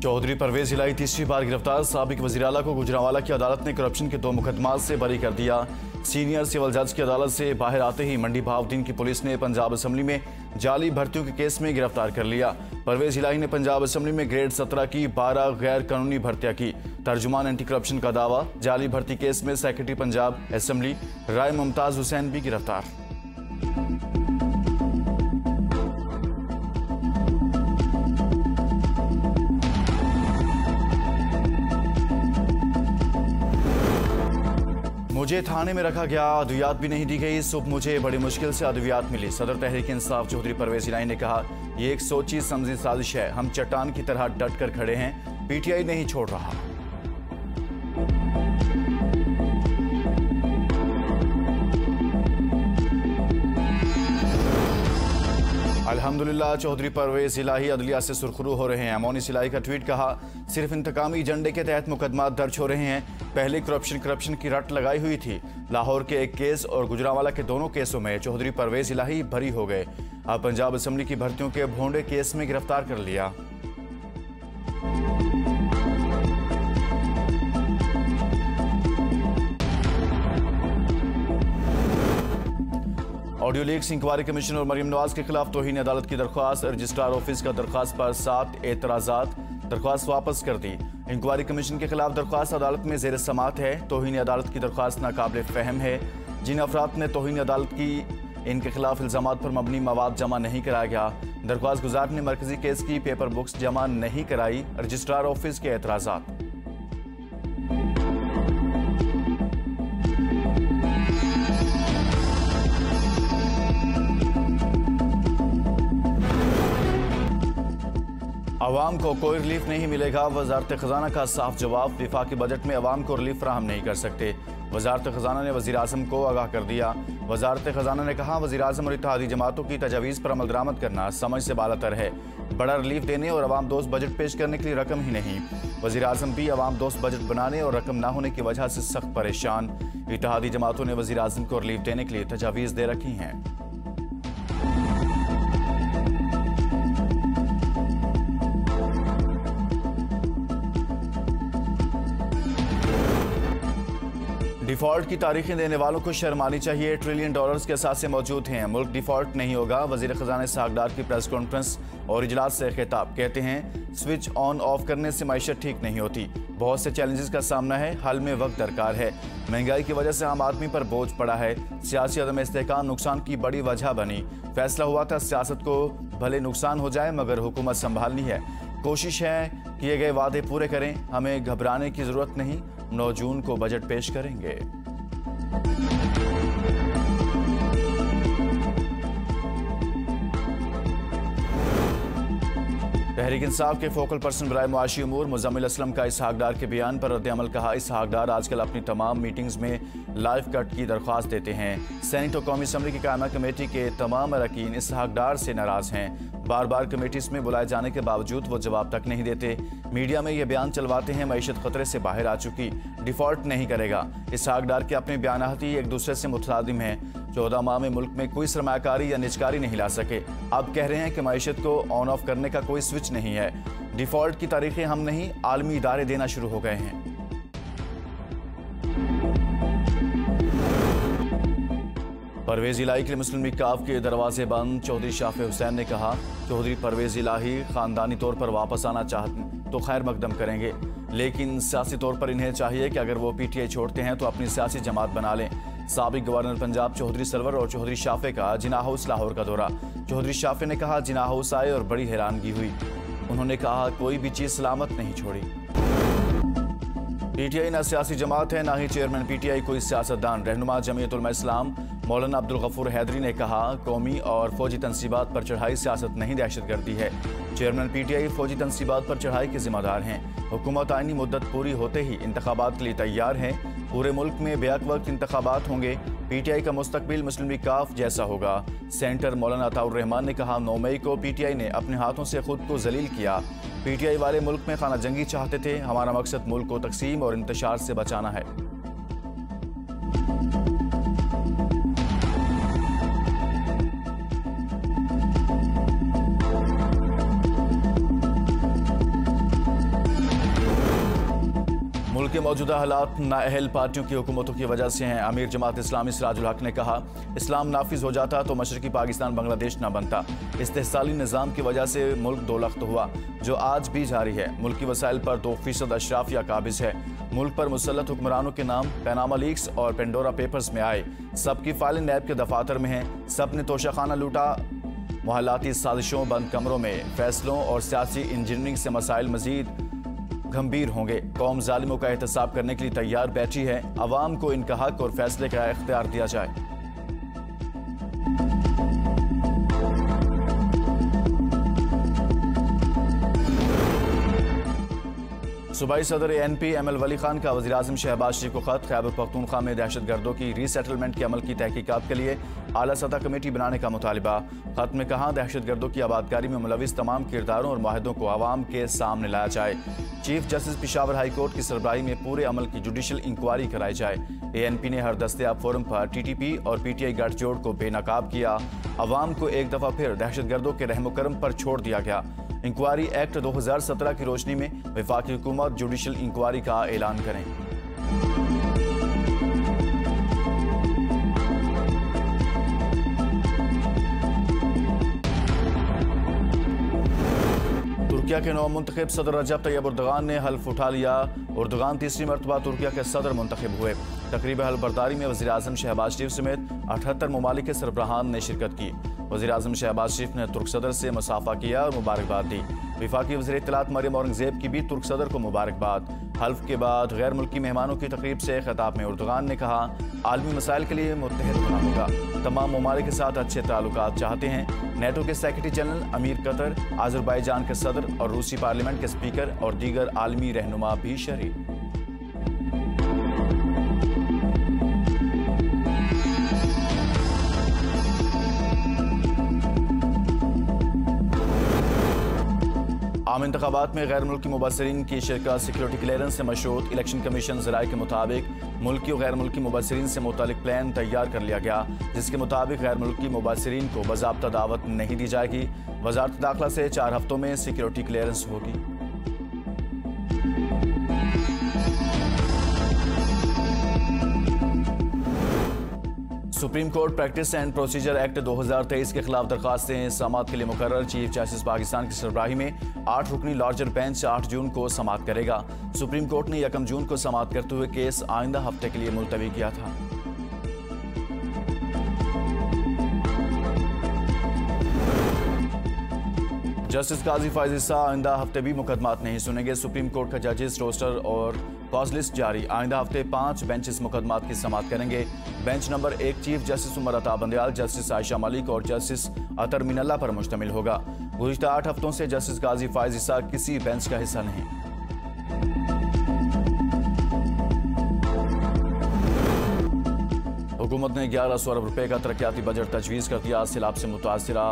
चौधरी परवेज इलाही तीसरी बार गिरफ्तार। साबिक वज़ीर-ए-आला को गुजरांवाला की अदालत ने करप्शन के 2 मुकदमात से बरी कर दिया। सीनियर सिविल जज की अदालत से बाहर आते ही मंडी बहाउद्दीन की पुलिस ने पंजाब असम्बली में जाली भर्तियों के केस में गिरफ्तार कर लिया। परवेज इलाही ने पंजाब असम्बली में ग्रेड 17 की 12 गैर कानूनी भर्तियां की। तर्जुमान एंटी करप्शन का दावा। जाली भर्ती केस में सेक्रेटरी पंजाब असम्बली राय मुमताज हुसैन भी गिरफ्तार। मुझे थाने में रखा गया, अद्वियात भी नहीं दी गई। सुबह मुझे बड़ी मुश्किल से अद्वियात मिली। सदर तहरीक इंसाफ चौधरी परवेज इलाही ने कहा, यह एक सोची समझी साजिश है। हम चट्टान की तरह डट कर खड़े हैं। पीटीआई नहीं छोड़ रहा। अल्हम्दुलिल्लाह चौधरी परवेज इलाही अदलिया से सुरखरू हो रहे हैं। मोनिस इलाही का ट्वीट कहा, सिर्फ इंतकामी एजेंडे के तहत मुकदमा दर्ज हो रहे हैं। पहले करप्शन की रट लगाई हुई थी। लाहौर के एक केस और गुजरांवाला के दोनों केसों में चौधरी परवेज इलाही बरी हो गए। अब पंजाब असम्बली की भर्तियों के भोंडे केस में गिरफ्तार कर लिया। ऑडियो लीक्स इंक्वायरी कमीशन और मरीम नवाज के खिलाफ तौहीन अदालत की दरख्वास्त। रजिस्ट्रार ऑफिस का दरख्वास्त पर 7 एतराजात। दरख्वास्त वापस कर दी। इंक्वायरी कमीशन के खिलाफ दरख्वास्त अदालत में जेर समात है। तौहीन अदालत की दरख्वास्त नाकाबिल फहम है। जिन अफराद ने तौहीन अदालत की, इनके खिलाफ इल्जामात पर मबनी मवाद जमा नहीं कराया गया। दरख्वास्त गुजार ने मरकजी केस की पेपर बुक्स जमा नहीं कराई। रजिस्ट्रार ऑफिस के एतराजात। अवाम को कोई रिलीफ नहीं मिलेगा। वजारत खजाना का साफ जवाब। विफाकी बजट में अवाम को रिलीफ फराहम नहीं कर सकते। वजारत खजाना ने वज़ीर आज़म को आगाह कर दिया। वजारत खजाना ने कहा, वज़ीर आज़म और इत्तेहादी जमातों की तजावीज़ पर अमल दरामद करना समझ से बालातर है। बड़ा रिलीफ देने और अवाम दोस्त बजट पेश करने के लिए रकम ही नहीं। वज़ीर आज़म भी अवाम दोस्त बजट बनाने और रकम ना होने की वजह से सख्त परेशान। इत्तेहादी जमातों ने वज़ीर आज़म को रिलीफ देने के लिए तजावीज़ दे रखी हैं। डिफॉल्ट की तारीखें देने वालों को शर्म आनी चाहिए। $1 ट्रिलियन के असासे मौजूद हैं। मुल्क डिफॉल्ट नहीं होगा। वजीर खजाना इसहाक डार की प्रेस कॉन्फ्रेंस और इजलास से खिताब। कहते हैं, स्विच ऑन ऑफ करने से मायशत ठीक नहीं होती। बहुत से चैलेंजेस का सामना है। हल में वक्त दरकार है। महंगाई की वजह से आम आदमी पर बोझ पड़ा है। सियासी अदम इस्तेहकाम नुकसान की बड़ी वजह बनी। फैसला हुआ था सियासत को भले नुकसान हो जाए मगर हुकूमत संभालनी है। कोशिश है किए गए वादे पूरे करें। हमें घबराने की जरूरत नहीं। 9 जून को बजट पेश करेंगे। तहरीक इंसाफ के फोकल पर्सन बराए मुआशी उमूर मुज़म्मिल असलम का इसहाक डार के बयान पर रद्द-ए-अमल। कहा, इसहाक डार आजकल अपनी तमाम मीटिंग्स में लाइव कट की दरख्वास्त देते हैं। सेनेट और कौमी असम्बली की कायमा कमेटी के तमाम अरकान इसहाक डार से नाराज हैं। बार बार कमेटीज में बुलाए जाने के बावजूद वो जवाब तक नहीं देते। मीडिया में ये बयान चलवाते हैं मईशत खतरे से बाहर आ चुकी, डिफॉल्ट नहीं करेगा। इसहाक डार के अपने बयानात ही एक दूसरे से मुतसादिम हैं। 14 माह में मुल्क में कोई सरमायाकारी या निजकारी नहीं ला सके। अब कह रहे हैं कि मईशत को ऑन ऑफ करने का कोई स्विच नहीं है। डिफॉल्ट की तारीखें हम नहीं, आलमी इदारे देना शुरू हो गए हैं। परवेज इलाही के लिए मुस्लिम लीग काफ के दरवाजे बंद। चौधरी शाफे हुसैन ने कहा, चौधरी परवेज इलाही खानदानी तौर पर वापस आना चाहते तो खैर मकदम करेंगे, लेकिन सियासी तौर पर इन्हें चाहिए कि अगर वो पीटीआई छोड़ते हैं तो अपनी सियासी जमात बना लें। साबिक गवर्नर पंजाब चौधरी सरवर और चौधरी शाफे का जिना हाउस लाहौर का दौरा। चौधरी शाफे ने कहा, जिना हाउस आए और बड़ी हैरानगी हुई। उन्होंने कहा, कोई भी चीज सलामत नहीं छोड़ी। पीटीआई ना सियासी जमात है, ना ही चेयरमैन पीटीआई कोई सियासतदान। रहनुमा जमीयत उलमा इस्लाम मौलाना अब्दुल गफूर हैदरी ने कहा, कौमी और फौजी तनसीबात पर चढ़ाई सियासत नहीं दहशतगर्दी है। चेयरमैन पीटीआई फौजी तनसीबात पर चढ़ाई के जिम्मेदार हैं। हुकूमत आईनी मुद्दत पूरी होते ही इंतखाबात के लिए तैयार है। पूरे मुल्क में बेहक वक्त इंतखाबात होंगे। पीटीआई का मुस्तकबिल मुस्लिम लीग काफ जैसा होगा। सेंटर मौलाना अताउर रहमान ने कहा, 9 मई को पीटीआई ने अपने हाथों से खुद को जलील किया। पीटीआई वाले मुल्क में खाना जंगी चाहते थे। हमारा मकसद मुल्क को तकसीम और इंतशार से बचाना है। के मौजूदा हालात नाअहल पार्टियों की हुकूमतों की वजह से हैं। अमीर जमात इस्लामी सिराजुल हक ने कहा, इस्लाम नाफिज हो जाता तो मशरकी पाकिस्तान बांग्लादेश ना बनता। इस्तेहसाली निज़ाम की वजह से मुल्क दोलख्त हुआ, जो आज भी जारी है। मुल्की वसाइल पर 2% अशराफिया काबिज है। मुल्क पर मुसल्लत हुक्मरानों के नाम पैनामा लीक्स और पेंडोरा पेपर्स में आए। सबकी फाइलें नैब के दफातर में हैं। सब ने तोशाखाना लूटा। मोहल्लाती साजिशों, बंद कमरों में फैसलों और सियासी इंजीनियरिंग से मसाइल मजीद गंभीर होंगे। कौम जालिमों का एहतसाब करने के लिए तैयार बैठी है। अवाम को इनका हक और फैसले का इख्तियार दिया जाए। सूबाई सदर एनपी एमएल वली खान का वज़ीर आज़म शहबाज शरीफ को खत। खैबर पख्तूनख्वा में दहशतगर्दों की रीसेटलमेंट के अमल की तहकीकात के लिए आला सतह कमेटी बनाने का मुतालिबा। खत में कहा, दहशतगर्दों की आबादकारी में मुलविस तमाम किरदारों और माहिदों को आवाम के सामने लाया जाए। Chief justice Peshawar high court की सरबराही में पूरे अमल की जुडिशल इंक्वायरी कराई जाए। एएनपी ने हर दस्तयाब फोरम पर टीटीपी और पीटीआई गठजोड़ को बेनकाब किया। अवाम को एक दफा फिर दहशतगर्दों के रहमो करम पर छोड़ दिया गया। इंक्वायरी एक्ट 2017 की रोशनी में वफाकी हुकूमत जुडिशल इंक्वायरी का ऐलान करें। तुर्किया के नौमुंतखब सदर रजब तैयब उर्दगान ने हल्फ उठा लिया। उर्दगान तीसरी मरतबा तुर्किया के सदर मुंतखब हुए। तकरीब हल्फबरदारी में वज़ीर आज़म शहबाज शरीफ समेत 78 ममालिक के सरबराहान ने शिरकत की। वज़ीर आज़म शहबाज शरीफ ने तुर्क सदर से मुसाफा किया और मुबारकबाद दी। वफाकी वज़ीर इत्तलात मरियम औरंगज़ेब की भी तुर्क सदर को मुबारकबाद। हल्फ के बाद गैर मुल्की मेहमानों की तकरीब से खिताब में उर्दगान ने कहा, आलमी मसाइल के लिए मुत्तहिद होना होगा। तमाम ममालिक के साथ अच्छे ताल्लुकात चाहते हैं। नेटो के सेक्रेटरी जनरल, अमीर कतर, आज़रबाईजान के सदर और रूसी पार्लियामेंट के स्पीकर और दीगर आलमी रहनुमा भी शरीक। आम इंतखाबात में गैर मुल्की मुबसरीन की शिरकत सिक्योरिटी क्लियरेंस से मशरूत। इलेक्शन कमीशन ज़राए के मुताबिक मुल्की और गैर मुल्की मुबसरीन से मुतालिक प्लान तैयार कर लिया गया, जिसके मुताबिक गैर मुल्की मुबसरीन को बाज़ाब्ता दावत नहीं दी जाएगी। वज़ारत दाखिला से 4 हफ्तों में सिक्योरिटी क्लियरेंस होगी। Supreme court practice and procedure act 2023 के खिलाफ दरखास्तें समाअत के लिए मुकर्रर। चीफ जस्टिस पाकिस्तान की सरबराही में 8 रुकनी लार्जर बेंच 8 जून को समाअत करेगा। सुप्रीम कोर्ट ने 1 जून को समाअत करते हुए केस आइंदा हफ्ते के लिए मुलतवी किया था। जस्टिस काजी फाइज ईसा आइंदा हफ्ते भी मुकदमात नहीं सुनेंगे। सुप्रीम कोर्ट का जजेस रोस्टर और कॉज लिस्ट जारी। आइंदा हफ्ते 5 बेंचेस मुकदमात की समाअत करेंगे। Bench number 1 chief justice Umar Ata Bandial, justice Ayesha Malik और जस्टिस अतर मिनल्ला पर मुश्तमिल होगा। गुज़िश्ता 8 हफ्तों से जस्टिस काजी फाइज ईसा किसी बेंच का हिस्सा नहीं। हुकूमत ने 1100 अरब रुपए का तरक्याती बजट तजवीज़ कर दिया। सैलाब से मुतासिरा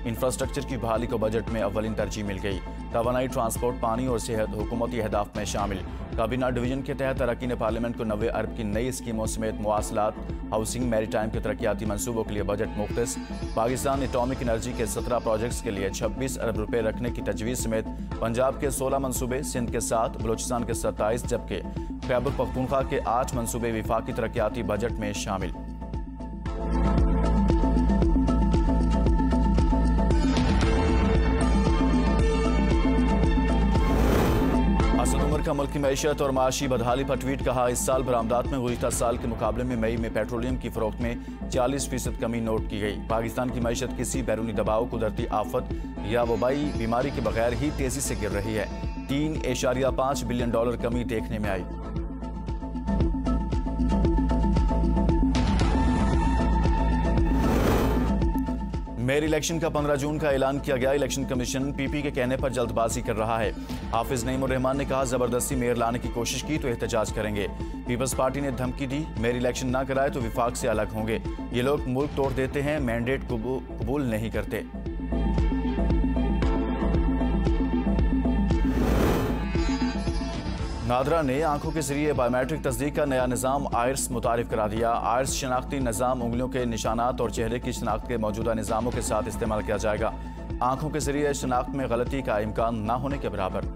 इंफ्रास्ट्रक्चर की बहाली को बजट में अव्वलीन तरजीह मिल गई। तवानाई, ट्रांसपोर्ट, पानी और सेहत हुकूमती अहदाफ में शामिल। काबीना डिवीजन के तहत अरकान पार्लियामेंट को 90 अरब की नई स्कीमों समेत मवासलात, हाउसिंग, मैरीटाइम के तरक्याती मनसूबों के लिए बजट मुख्तस। पाकिस्तान एटॉमिक एनर्जी के 17 प्रोजेक्ट्स के लिए 26 अरब रुपए रखने की तजवीज़ समेत पंजाब के 16 मनसूबे, सिंध के 7, बलोचिस्तान के 27 जबकि खैबर पख्तूनख्वा के 8 मनसूबे वफाकी तरक्याती बजट में शामिल। असद उमर का मुल्क की मैशत और माशी बदहाली पर ट्वीट कहा, इस साल बरामदात में गुज़िश्ता साल के मुकाबले में मई में पेट्रोलियम की फरोख्त में 40% कमी नोट की गई। पाकिस्तान की मैशत किसी बैरूनी दबाव, कुदरती आफत या वबाई बीमारी के बगैर ही तेजी से गिर रही है। $3.5 बिलियन कमी देखने में आई। मेयर इलेक्शन का 15 जून का ऐलान किया गया। इलेक्शन कमीशन पीपी के कहने पर जल्दबाजी कर रहा है। हाफिज नईम उर रहमान ने कहा, जबरदस्ती मेयर लाने की कोशिश की तो एहतजाज करेंगे। पीपल्स पार्टी ने धमकी दी, मेयर इलेक्शन ना कराए तो विफाक से अलग होंगे। ये लोग मुल्क तोड़ देते हैं, मैंडेट कबूल नहीं करते। नादरा ने आंखों के जरिए बायोमेट्रिक तस्दीक का नया निज़ाम आयर्स मुतारिफ करा दिया। आयर्स शनाख्ती निज़ाम उंगलियों के निशानात और चेहरे की शनाख्त के मौजूदा निज़ामों के साथ इस्तेमाल किया जाएगा। आंखों के जरिए शनाख्त में गलती का इम्कान न होने के बराबर।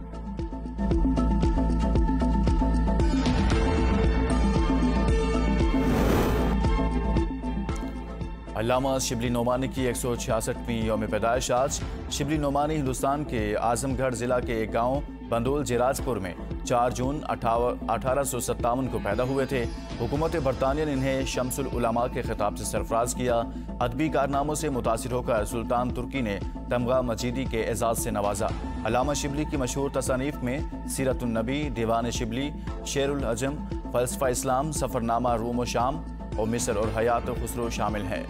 अल्लामा शिबली नोमानी की 166वीं यौम पैदाइश आज। शिबली नोमानी हिंदुस्तान के आजमगढ़ जिला के एक गांव बंदोल जिराजपुर में 4 जून 1857 को पैदा हुए थे। हुकूमत बरतानिया ने इन्हें शम्सुल उलमा के खिताब से सरफराज किया। अदबी कारनामों से मुतासिर होकर सुल्तान तुर्की ने तमगा मजीदी के एजाज से नवाजा। अल्लामा शिबली की मशहूर तसानीफ में सीरतुन नबी, दीवान शिबली, शेरुल अजम, फलसफा इस्लाम, सफरनामा रूम व शाम और मिस्र और हयात खुसरो शामिल हैं।